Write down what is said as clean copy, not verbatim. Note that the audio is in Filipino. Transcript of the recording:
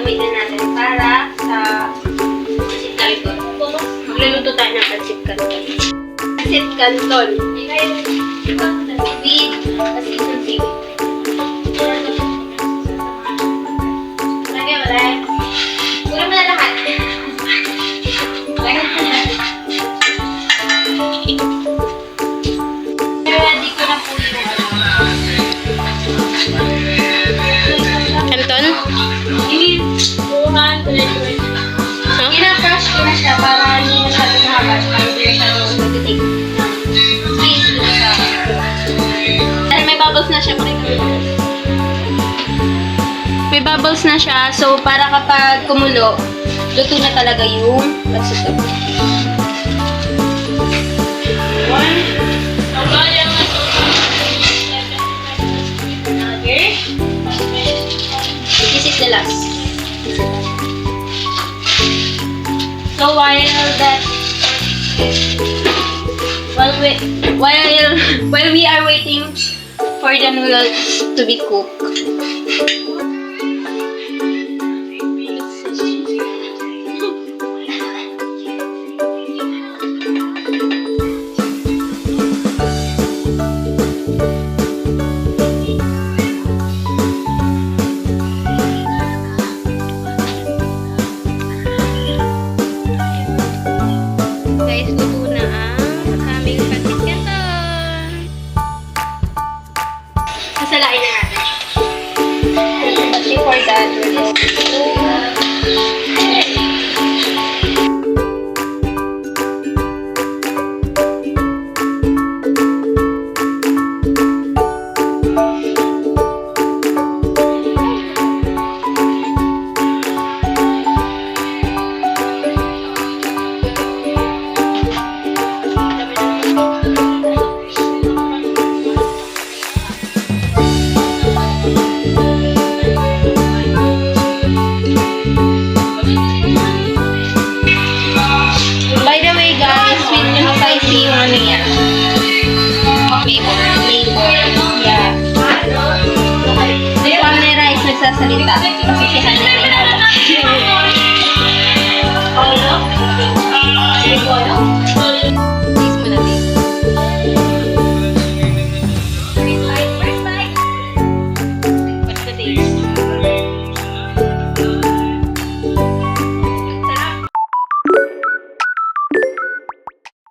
gagamitin natin para sa pancit canton. Magluluto tayo ng pancit canton. Pancit canton. With seasoned seaweed. Lagyan mo lang. Ulam na lahat. Lagyan mo na. Ready ko na po yung Canton? buuhan. Ina-crush ko na siya para hindi masyadong mahaba. Para hindi masyadong mag-take. Please, na siya. Dahil may bubbles na siya. May bubbles na siya. So, para kapag kumulo, luto na talaga yung pancit canton. This is the last. So while we are waiting for the noodles to be cooked. Guys, luto na ang aming pancit canton. Sasalain na natin. But before that, we're going to yung ano yan. Flavor. Yeah. Di pa may rice nagsasalita. Pasisihan na rin ako.